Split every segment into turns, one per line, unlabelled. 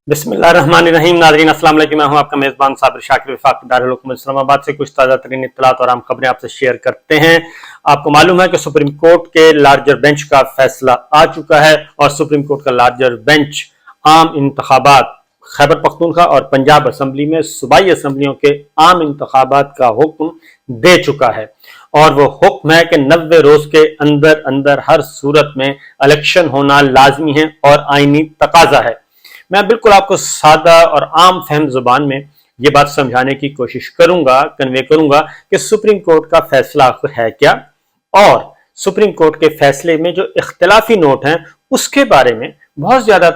बिस्मिल्लाहिर्रहमानिर्रहीम। नाज़रीन अस्सलाम वालेकुम। मैं हूं आपका मेज़बान साबिर शाकिर वफाक दारुल हुकूमत इस्लामाबाद से कुछ ताज़ा तरीन इत्तलात और आम खबरें आपसे शेयर करते हैं। आपको मालूम है कि सुप्रीम कोर्ट के लार्जर बेंच का फैसला आ चुका है और सुप्रीम कोर्ट का लार्जर बेंच आम इंतखाबात खैबर पख्तूनख्वा और पंजाब असम्बली में सूबाई असम्बलियों के आम इंतखाबात का हुक्म दे चुका है और वो हुक्म है कि 90 रोज के अंदर अंदर हर सूरत में इलेक्शन होना लाजमी है और आईनी तकाजा है। मैं बिल्कुल आपको सादा और आम फहम जुबान में ये बात समझाने की कोशिश करूंगा, कन्वे करूंगा कि सुप्रीम कोर्ट का फैसला आखिर है क्या और सुप्रीम कोर्ट के फैसले में जो इख्तिलाफी नोट हैं उसके बारे में बहुत ज्यादा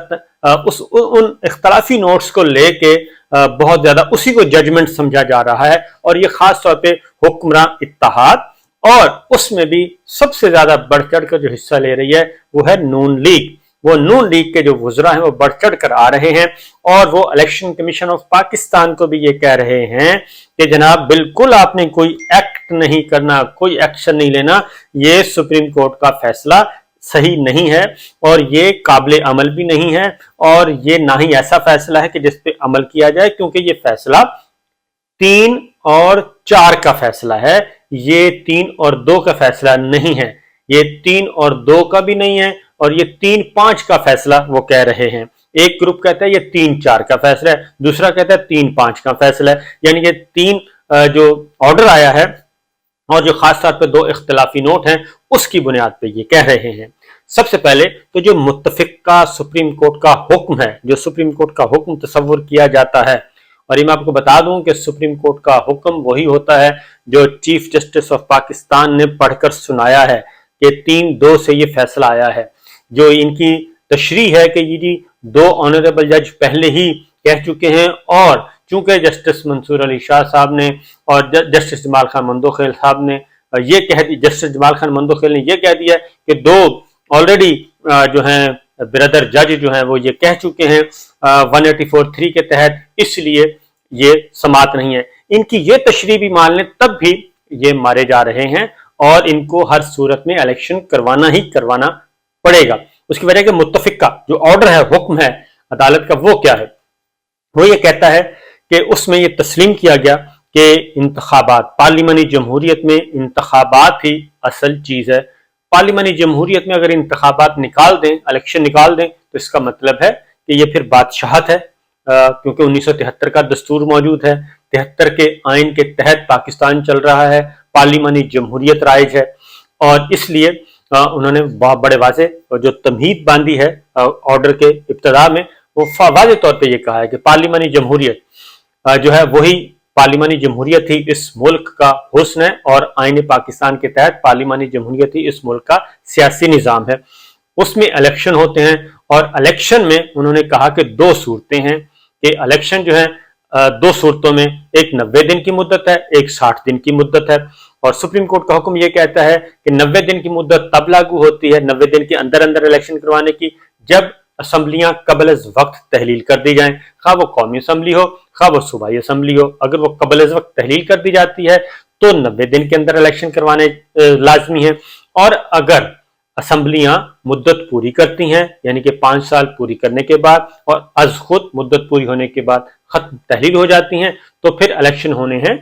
उन इख्तिलाफी नोट्स को लेके बहुत ज्यादा उसी को जजमेंट समझा जा रहा है और ये खास तौर पे हुक्मरान इत्तेहाद और उसमें भी सबसे ज्यादा बढ़ चढ़ कर जो हिस्सा ले रही है वो है नून लीग। वो नून लीग के जो वुज़रा हैं वो बढ़ चढ़ कर आ रहे हैं और वो इलेक्शन कमीशन ऑफ पाकिस्तान को भी ये कह रहे हैं कि जनाब बिल्कुल आपने कोई एक्ट नहीं करना, कोई एक्शन नहीं लेना, ये सुप्रीम कोर्ट का फैसला सही नहीं है और ये काबिल अमल भी नहीं है और ये ना ही ऐसा फैसला है कि जिस पे अमल किया जाए, क्योंकि ये फैसला 3 और 4 का फैसला है, ये 3 और 2 का फैसला नहीं है, ये 3 और 2 का भी नहीं है और ये 3-5 का फैसला वो कह रहे हैं। एक ग्रुप कहता है ये 3-4 का फैसला है, दूसरा कहता है 3-5 का फैसला है। यानी कि 3 जो ऑर्डर आया है और जो खास तौर पे 2 इख्तिलाफी नोट हैं उसकी बुनियाद पे ये कह रहे हैं। सबसे पहले तो जो मुत्तफिका सुप्रीम कोर्ट का हुक्म है, जो सुप्रीम कोर्ट का हुक्म तस्वुर किया जाता है, और ये मैं आपको बता दूं कि सुप्रीम कोर्ट का हुक्म वही होता है जो चीफ जस्टिस ऑफ पाकिस्तान ने पढ़कर सुनाया है कि 3-2 से ये फैसला आया है। जो इनकी तशरीह है कि ये जी 2 ऑनरेबल जज पहले ही कह चुके हैं और चूंकि जस्टिस मंसूर अली शाह साहब ने और जस्टिस जमाल खान मंदोखेल साहब ने ये कह दिया, जस्टिस जमाल खान मंदोखेल ने ये कह दिया कि 2 ऑलरेडी जो हैं ब्रदर जज जो हैं वो ये कह चुके हैं 184(3) के तहत, इसलिए ये समात नहीं है। इनकी ये तशरीह भी मान लें तब भी ये मारे जा रहे हैं और इनको हर सूरत में इलेक्शन करवाना ही करवाना पड़ेगा। उसकी वजह कि मुत्तफिका जो ऑर्डर है, हुक्म है अदालत का, वो क्या है? वो ये कहता है कि उसमें ये तस्लीम किया गया कि इंतखाबात, पार्लिमानी जमहूरियत में इंतखाबात ही असल चीज है। पार्लिमानी जमहूरियत में अगर इंतखाबात निकाल दें, इलेक्शन निकाल दें, तो इसका मतलब है कि ये फिर बादशाहत है, क्योंकि 1973 का दस्तूर मौजूद है, 73 के आइन के तहत पाकिस्तान चल रहा है, पार्लिमानी जमहूरियत राइज है और इसलिए उन्होंने बहुत बड़े वाजे जो तमहीद बांधी है ऑर्डर के इब्तिदा में, वो वाजे तौर पे ये कहा है कि पार्लिमानी जमहूरियत जो है वही पार्लिमानी जमहूरियत ही इस मुल्क का हुस्न है और आईन पाकिस्तान के तहत पार्लिमानी जमहूरियत ही इस मुल्क का सियासी निज़ाम है। उसमें इलेक्शन होते हैं और इलेक्शन में उन्होंने कहा कि 2 सूरतें हैं कि इलेक्शन जो है 2 सूरतों में, एक 90 दिन की मुद्दत है, एक 60 दिन की मुद्दत है और सुप्रीम कोर्ट का हुक्म यह कहता है कि 90 दिन की मुद्दत तब लागू होती है, 90 दिन के अंदर अंदर इलेक्शन करवाने की, जब असम्बलियां कबल वक्त तहलील कर दी जाएं, खा वो कौमी असम्बली हो, खा वो सूबाई असम्बली हो। अगर वो कबल वक्त तहलील कर दी जाती है तो 90 दिन के अंदर इलेक्शन करवाने लाजमी है और अगर असम्बलियां मुद्दत पूरी करती हैं, यानी कि 5 साल पूरी करने के बाद और अज खुद मुद्दत पूरी होने के बाद खत्म तहलील हो जाती हैं, तो फिर इलेक्शन होने हैं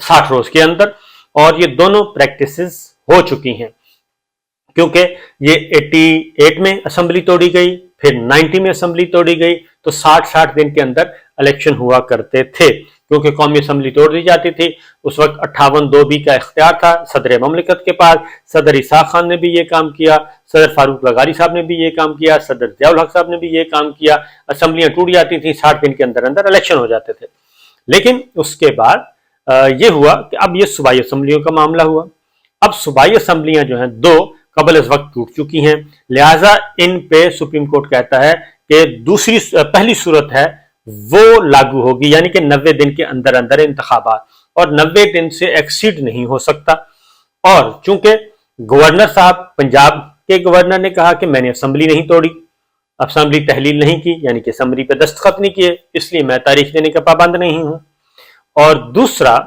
60 रोज के अंदर। और ये दोनों प्रैक्टिसेस हो चुकी हैं, क्योंकि ये 88 में असम्बली तोड़ी गई, फिर 90 में असम्बली तोड़ी गई, तो 60 दिन के अंदर इलेक्शन हुआ करते थे, क्योंकि कौमी असम्बली तोड़ दी जाती थी। उस वक्त 58(2)B का इख्तियार था सदर ममलिकत के पास। सदर इसाक खान ने भी ये काम किया, सदर फारूक लगारी साहब ने भी ये काम किया, सदर जियाउल हक साहब ने भी ये काम किया। असम्बलियां टूट जाती थी, 60 दिन के अंदर अंदर इलेक्शन हो जाते थे। लेकिन उसके बाद ये हुआ कि अब ये सूबाई असम्बलियों का मामला हुआ। अब सूबाई असम्बलियां जो हैं 2 कबल इस वक्त टूट चुकी हैं, लिहाजा इन पे सुप्रीम कोर्ट कहता है कि पहली सूरत है वो लागू होगी, यानी कि 90 दिन के अंदर अंदर इंतखाबात, और 90 दिन से एक्सीड नहीं हो सकता। और चूंकि गवर्नर साहब, पंजाब के गवर्नर ने कहा कि मैंने असम्बली नहीं तोड़ी, असम्बली तहलील नहीं की, यानी कि असम्बली पे दस्तखत नहीं किए, इसलिए मैं तारीख देने का पाबंद नहीं हूं। और दूसरा,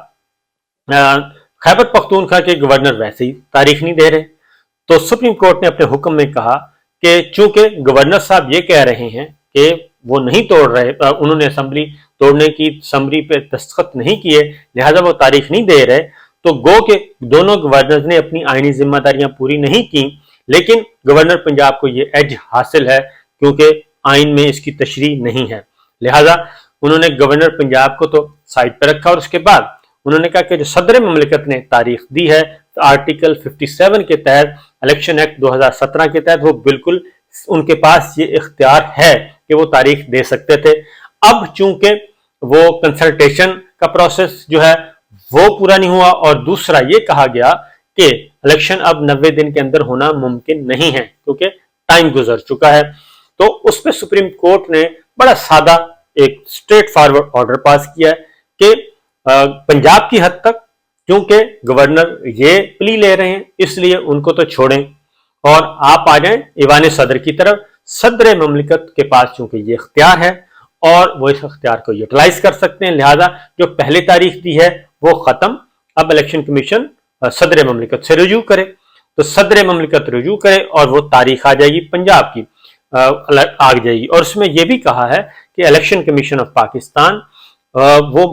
खैबर पख्तूनख्वा के गवर्नर वैसे ही तारीख नहीं दे रहे, तो सुप्रीम कोर्ट ने अपने हुक्म में कहा कि चूंकि गवर्नर साहब ये कह रहे हैं कि وہ نہیں توڑ رہے, انہوں نے اسمبلی توڑنے کی سمری پہ دستخط نہیں کیے, لہٰذا وہ تاریخ نہیں دے رہے, تو گو کہ دونوں گورنر نے اپنی آئینی ذمہ داریاں پوری نہیں کی, لیکن گورنر پنجاب کو یہ ایج حاصل ہے کیونکہ آئین میں اس کی تشریح نہیں ہے. لہٰذا انہوں نے گورنر پنجاب کو تو سائڈ پہ رکھا, اور اس کے بعد انہوں نے کہا کہ جو صدر مملکت نے تاریخ دی ہے آرٹیکل 57 کے تحت, الیکشن ایکٹ 2017 کے تحت, وہ بالکل ان کے پاس یہ اختیار ہے کہ وہ تاریخ دے سکتے تھے. اب چونکہ وہ کنسلٹیشن کا پروسیس جو ہے وہ پورا نہیں ہوا, اور دوسرا یہ کہا گیا کہ الیکشن اب 90 دن کے اندر ہونا ممکن نہیں ہے کیونکہ ٹائم گزر چکا ہے, تو اس پہ سپریم کورٹ نے بڑا سادہ ایک اسٹریٹ فارورڈ آرڈر پاس کیا ہے کہ پنجاب کی حد تک کیونکہ گورنر یہ پلی لے رہے ہیں اس لیے ان کو تو چھوڑیں اور آپ آ جائیں ایوان صدر کی طرف. صدر مملکت کے پاس چونکہ یہ اختیار ہے اور وہ اس اختیار کو یوٹیلائز کر سکتے ہیں, لہذا جو پہلے تاریخ دی ہے وہ ختم, اب الیکشن کمیشن صدر مملکت سے رجوع کرے, تو صدر مملکت رجوع کرے اور وہ تاریخ آ جائے گی پنجاب کی آ جائے گی. اور اس میں یہ بھی کہا ہے کہ الیکشن کمیشن آف پاکستان وہ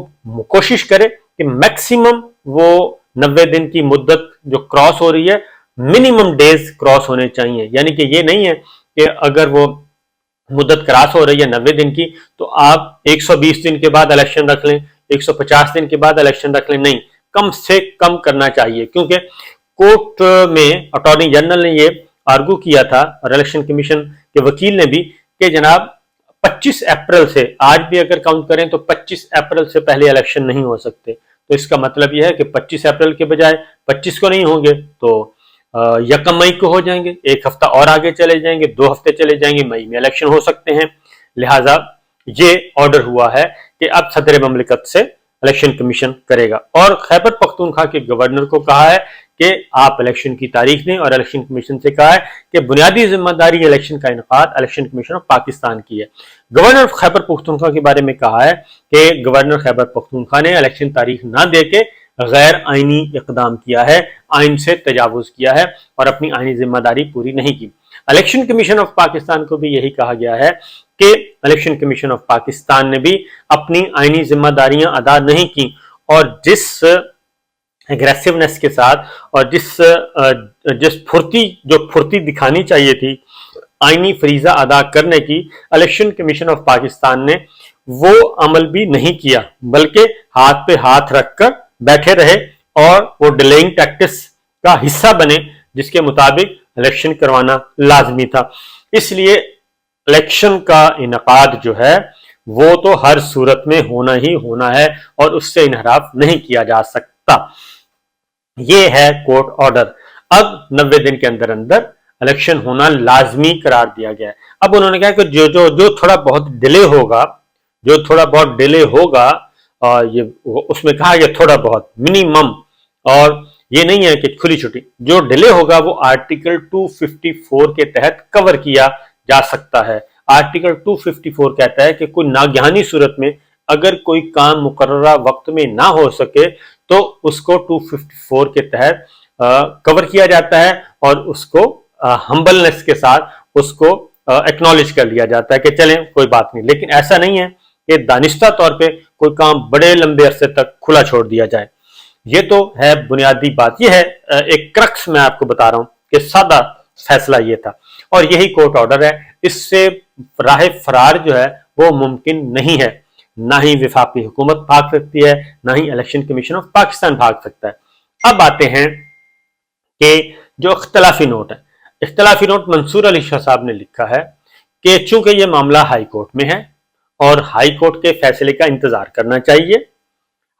کوشش کرے کہ میکسیمم وہ 90 دن کی مدت جو کراس ہو رہی ہے منیمم ڈیز کراس ہونے چاہیے, یعنی کہ یہ نہیں ہے کہ اگر وہ مدت کراس ہو رہی ہے 90 دن کی تو آپ 120 دن کے بعد الیکشن رکھ لیں, 150 دن کے بعد الیکشن رکھ لیں, نہیں, کم سے کم کرنا چاہیے. کیونکہ کورٹ میں اٹارنی جنرل نے یہ آرگو کیا تھا اور الیکشن کمیشن کے وکیل نے بھی کہ جناب 25 اپریل سے, آج بھی اگر کاؤنٹ کریں تو 25 اپریل سے پہلے الیکشن نہیں ہو سکتے, تو اس کا مطلب یہ ہے کہ 25 اپریل کے بجائے 25 کو نہیں ہوں گے تو 1 مئی کو ہو جائیں گے, ایک ہفتہ اور آگے چلے جائیں گے, 2 ہفتے چلے جائیں گے, مئی میں الیکشن ہو سکتے ہیں. لہٰذا یہ آرڈر ہوا ہے کہ اب صدر مملکت سے الیکشن کمیشن کرے گا, اور خیبر پختونخوا کے گورنر کو کہا ہے کہ آپ الیکشن کی تاریخ دیں, اور الیکشن کمیشن سے کہا ہے کہ بنیادی ذمہ داری الیکشن کا انعقاد الیکشن کمیشن آف پاکستان کی ہے. گورنر خیبر پختونخوا کے بارے میں کہا ہے کہ گورنر خیبر پختونخوا نے الیکشن تاریخ نہ دے کے غیر آئینی اقدام کیا ہے, آئین سے تجاوز کیا ہے اور اپنی آئینی ذمہ داری پوری نہیں کی. الیکشن کمیشن آف پاکستان کو بھی یہی کہا گیا ہے کہ الیکشن کمیشن آف پاکستان نے بھی اپنی آئینی ذمہ داریاں ادا نہیں کی, اور جس اگریسونیس کے ساتھ اور جس پھرتی دکھانی چاہیے تھی آئینی فریضہ ادا کرنے کی, الیکشن کمیشن آف پاکستان نے وہ عمل بھی نہیں کیا, بلکہ ہاتھ پہ ہاتھ رکھ کر بیٹھے رہے اور وہ ڈیلیئنگ ٹیکٹس کا حصہ بنے جس کے مطابق الیکشن کروانا لازمی تھا. اس لیے الیکشن کا انعقاد جو ہے وہ تو ہر صورت میں ہونا ہی ہونا ہے اور اس سے انحراف نہیں کیا جا سکتا. یہ ہے کورٹ آرڈر. اب 90 دن کے اندر اندر الیکشن ہونا لازمی قرار دیا گیا ہے. اب انہوں نے کہا کہ جو تھوڑا بہت ڈیلے ہوگا یہ اس میں کہا کہ تھوڑا بہت منیمم, اور یہ نہیں ہے کہ کھلی چھٹی, جو ڈیلے ہوگا وہ آرٹیکل 254 کے تحت کور کیا جا سکتا ہے. آرٹیکل 254 کہتا ہے کہ کوئی ناگہانی صورت میں اگر کوئی کام مقررہ وقت میں نہ ہو سکے تو اس کو 254 کے تحت کور کیا جاتا ہے اور اس کو ہمبلنس کے ساتھ اس کو ایکنالج کر لیا جاتا ہے کہ چلیں کوئی بات نہیں. لیکن ایسا نہیں ہے کہ دانستہ طور پہ کوئی کام بڑے لمبے عرصے تک کھلا چھوڑ دیا جائے. یہ تو ہے بنیادی بات, یہ ہے ایک کرکس میں آپ کو بتا رہا ہوں کہ سادہ فیصلہ یہ تھا, اور یہی کورٹ آرڈر ہے. اس سے راہ فرار جو ہے وہ ممکن نہیں ہے, نہ ہی وفاقی حکومت بھاگ سکتی ہے, نہ ہی الیکشن کمیشن آف پاکستان بھاگ سکتا ہے. اب آتے ہیں کہ جو اختلافی نوٹ ہے, اختلافی نوٹ منصور علی شاہ صاحب نے لکھا ہے کہ چونکہ یہ معاملہ ہائی کورٹ میں ہے اور ہائی کورٹ کے فیصلے کا انتظار کرنا چاہیے,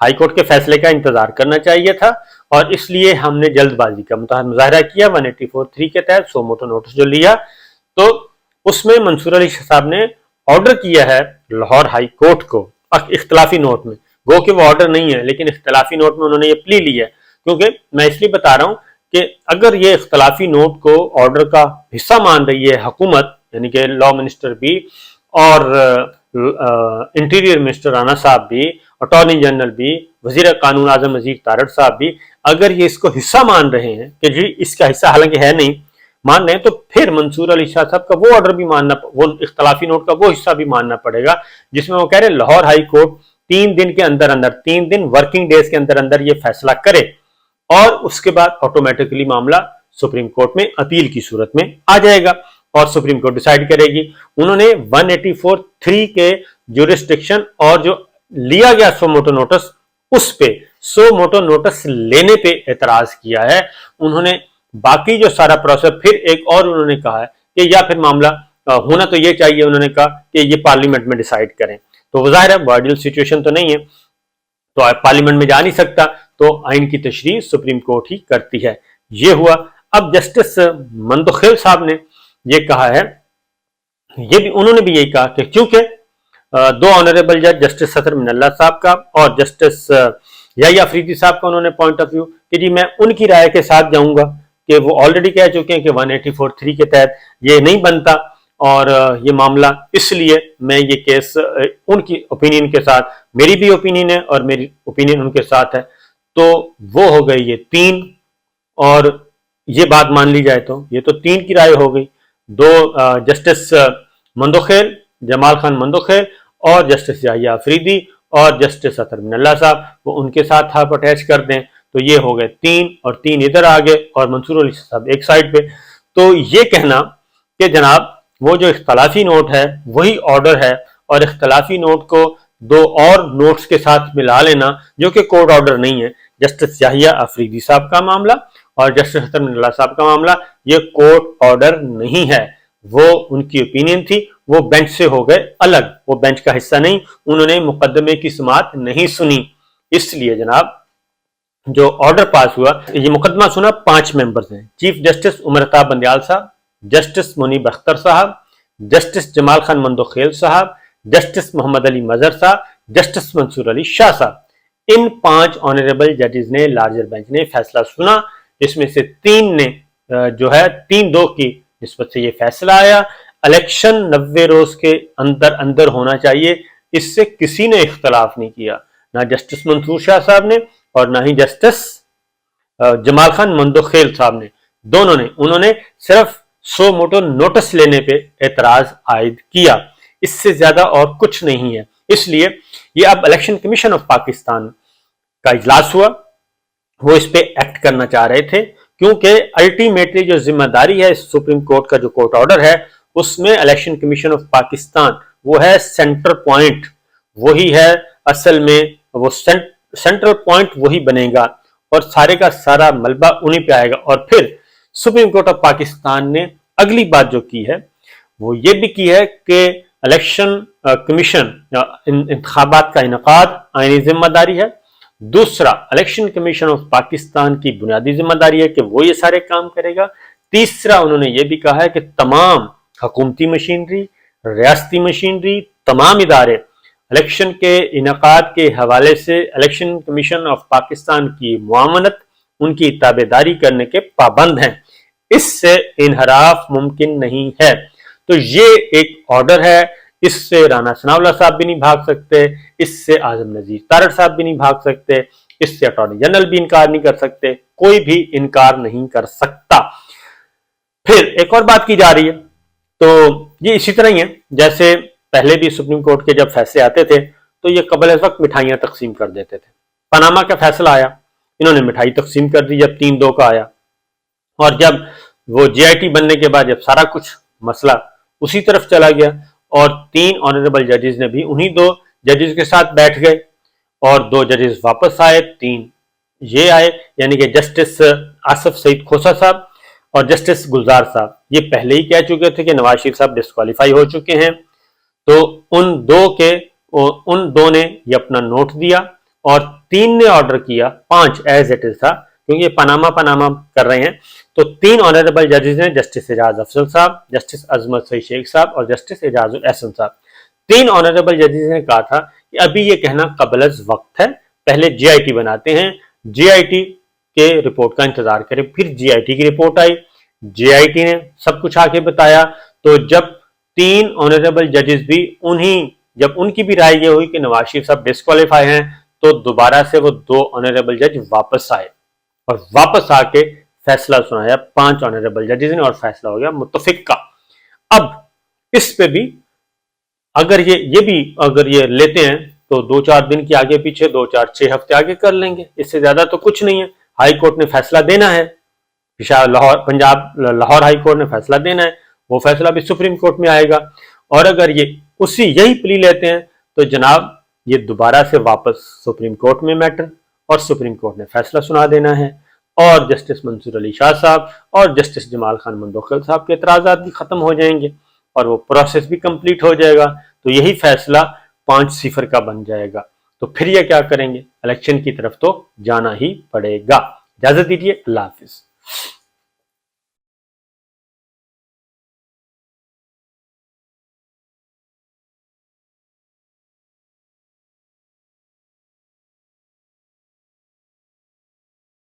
ہائی کورٹ کے فیصلے کا انتظار کرنا چاہیے تھا, اور اس لیے ہم نے جلد بازی کا مظاہرہ کیا 184(3) کے تحت سو موٹو نوٹس جو لیا. تو اس میں منصور علی شاہ صاحب نے آرڈر کیا ہے لاہور ہائی کورٹ کو اختلافی نوٹ میں, گو کہ وہ آرڈر نہیں ہے لیکن اختلافی نوٹ میں انہوں نے یہ پلی لی ہے. کیونکہ میں اس لیے بتا رہا ہوں کہ اگر یہ اختلافی نوٹ کو آرڈر کا حصہ مان رہی ہے حکومت, یعنی کہ لا منسٹر بھی اور انٹیریئر منسٹر رانا صاحب بھی, اٹارنی جنرل بھی, وزیر قانون اعظم وزیر تارڑ صاحب بھی, اگر یہ اس کو حصہ مان رہے ہیں کہ جی اس کا حصہ حالانکہ ہے نہیں, मान रहे हैं, तो फिर मंसूर अली शाह साहब का वो ऑर्डर भी मानना, वो इख्तलाफी नोट का वो हिस्सा भी मानना पड़ेगा जिसमें वो कह रहे लाहौर हाई कोर्ट 3 दिन के अंदर अंदर, 3 दिन वर्किंग डेज के अंदर अंदर ये फैसला करे और उसके बाद ऑटोमेटिकली मामला सुप्रीम कोर्ट में अपील की सूरत में आ जाएगा और सुप्रीम कोर्ट डिसाइड करेगी। उन्होंने 184(3) के ज्यूरिसडिक्शन और जो लिया गया सो मोटो नोटिस, उस पे सो मोटो नोटिस लेने पे एतराज किया है। उन्होंने बाकी जो सारा प्रोसेस, फिर एक और उन्होंने कहा है कि या फिर मामला होना तो ये चाहिए, उन्होंने कहा कि ये पार्लियामेंट में डिसाइड करें। तो वो जाहिर है आइडियल सिचुएशन तो नहीं है, तो पार्लियामेंट में जा नहीं सकता, तो आइन की तशरीह सुप्रीम कोर्ट ही करती है। ये हुआ। अब जस्टिस मंदोखेल साहब ने ये कहा है, ये भी उन्होंने भी यही कहा कि चूंकि 2 ऑनरेबल जज जस्टिस सतर मिनल्ला साहब का और जस्टिस याहिया अफरीदी साहब का उन्होंने पॉइंट ऑफ व्यू कि जी मैं उनकी राय के साथ जाऊंगा कि वो ऑलरेडी कह चुके हैं कि 184(3) के तहत ये नहीं बनता और ये मामला, इसलिए मैं ये केस उनकी ओपिनियन के साथ, मेरी भी ओपिनियन है और मेरी ओपिनियन उनके साथ है, तो वो हो गई ये 3। और ये बात मान ली जाए तो ये तो 3 की राय हो गई। 2 जस्टिस मंदोखेल, जमाल खान मंदोखेल और जस्टिस याहिया अफरीदी और जस्टिस सतर मिनल्ला साहब, वो उनके साथ आप अटैच कर दें तो ये हो गए 3 और 3 इधर आ गए और मंसूर अली साहब एक साइड पे। तो ये कहना कि जनाब वो जो इख्तलाफी नोट है वही ऑर्डर है और इख्तलाफी नोट को 2 और नोट्स के साथ मिला लेना जो कि कोर्ट ऑर्डर नहीं है, जस्टिस याहिया अफरीदी साहब का मामला और जस्टिस सतर मिनल्ला साहब का मामला, ये कोर्ट ऑर्डर नहीं है, वो उनकी ओपिनियन थी, वो बेंच से हो गए अलग, वो बेंच का हिस्सा नहीं, उन्होंने मुकदमे की समाअत नहीं सुनी। इसलिए जनाब जो ऑर्डर पास हुआ, ये मुकदमा सुना 5 मेंबर्स हैं, चीफ जस्टिस उमर अताब बंदियाल साहब, जस्टिस मुनीब अख्तर साहब, जस्टिस जमाल खान मंदोखेल साहब, जस्टिस मोहम्मद अली मजहर साहब, जस्टिस मंसूर अली शाह साहब। इन 5 ऑनरेबल जजेस ने, लार्जर बेंच ने फैसला सुना, जिसमें से 3 ने जो है 3-2 की निस्बत से ये फैसला आया। इलेक्शन 90 रोज के अंदर अंदर होना चाहिए, इससे किसी ने इख्तलाफ नहीं किया, ना जस्टिस मंसूर शाह साहब ने और ना ही जस्टिस जमाल खान मंदोखेल साहब ने, दोनों ने, उन्होंने सिर्फ सो मोटो नोटिस लेने पे एतराज आयद किया, इससे ज्यादा और कुछ नहीं है। इसलिए ये अब इलेक्शन कमीशन ऑफ पाकिस्तान का इजलास हुआ, वो इस पे एक्ट करना चाह रहे थे क्योंकि अल्टीमेटली जो जिम्मेदारी है सुप्रीम कोर्ट का जो कोर्ट ऑर्डर है उसमें इलेक्शन कमीशन ऑफ पाकिस्तान वो है सेंटर पॉइंट, वही है असल में, वो सेंट्रल पॉइंट वही बनेगा और सारे का सारा मलबा उन्हीं पे आएगा। और फिर सुप्रीम कोर्ट ऑफ पाकिस्तान ने अगली बात जो की है वो ये भी की है कि इलेक्शन कमीशन इंतखाबात का इनकाद आईनी जिम्मेदारी है। दूसरा, इलेक्शन कमीशन ऑफ पाकिस्तान की बुनियादी जिम्मेदारी है कि वो ये सारे काम करेगा। तीसरा, उन्होंने ये भी कहा है कि तमाम हुकूमती मशीनरी, रियासती मशीनरी, तमाम इदारे इलेक्शन के इनकाद के हवाले से इलेक्शन कमीशन ऑफ पाकिस्तान की मुआवनत, उनकी ताबेदारी करने के पाबंद हैं, इससे इनहराफ मुमकिन नहीं है। तो ये एक ऑर्डर है, इससे राना सनाउल्लाह साहब भी नहीं भाग सकते, इससे आजम नजीर तारड़ साहब भी नहीं भाग सकते, इससे अटॉर्नी जनरल भी इनकार नहीं कर सकते, कोई भी इनकार नहीं कर सकता। फिर एक और बात की जा रही है, तो ये इसी तरह ही है जैसे पहले भी सुप्रीम कोर्ट के जब फैसले आते थे तो ये कबल इस वक्त मिठाइयां तकसीम कर देते थे। पनामा का फैसला आया, इन्होंने मिठाई तकसीम कर दी जब 3-2 का आया, और जब वो जीआईटी बनने के बाद जब सारा कुछ मसला उसी तरफ चला गया और 3 ऑनरेबल जजेस ने भी उन्हीं 2 जजेस के साथ बैठ गए और 2 जजेस वापस आए, 3 ये आए, यानी कि जस्टिस आसिफ सईद खोसा साहब और जस्टिस गुलजार साहब। ये पहले ही कह चुके थे कि नवाज शरीफ साहब डिस्क्वालीफाई हो चुके हैं, तो उन दो ने ये अपना नोट दिया और 3 ने ऑर्डर किया, 5 एज इट इज था क्योंकि ये पनामा कर रहे हैं। तो 3 ऑनरेबल जजेस ने, जस्टिस एजाज अफजल साहब, जस्टिस अजमत सईद शेख साहब और जस्टिस एजाजुल एहसन साहब, 3 ऑनरेबल जजेस ने कहा था कि अभी ये कहना कबल वक्त है, पहले जीआईटी बनाते हैं, जीआईटी के रिपोर्ट का इंतजार करें। फिर जीआईटी की रिपोर्ट आई, जीआईटी ने सब कुछ आके बताया। तो जब 3 ऑनरेबल जजेस भी जब उनकी भी राय ये हुई कि नवाज शरीफ साहब डिस्क्वालीफाई हैं, तो दोबारा से वो 2 ऑनरेबल जज वापस आए और वापस आके फैसला सुनाया 5 ऑनरेबल जजेस ने और फैसला हो गया मुत्तफिक का। अब इस पे भी अगर ये लेते हैं तो 2-4 दिन की आगे पीछे, 2-4-6 हफ्ते आगे कर लेंगे, इससे ज्यादा तो कुछ नहीं है। हाई कोर्ट ने फैसला देना है, पंजाब लाहौर हाई कोर्ट ने फैसला देना है, वो फैसला भी सुप्रीम कोर्ट में आएगा। और अगर ये यही प्ली लेते हैं तो जनाब ये दोबारा से वापस सुप्रीम कोर्ट में मैटर, और सुप्रीम कोर्ट ने फैसला सुना देना है, और जस्टिस मंसूर अली शाह साहब और जस्टिस जमाल खान मंदोखल साहब के एतराज़ात भी खत्म हो जाएंगे और वो प्रोसेस भी कंप्लीट हो जाएगा। तो यही फैसला 5-0 का बन जाएगा। तो फिर ये क्या करेंगे, इलेक्शन की तरफ तो जाना ही पड़ेगा। इजाजत दीजिए, अल्लाह हाफिज।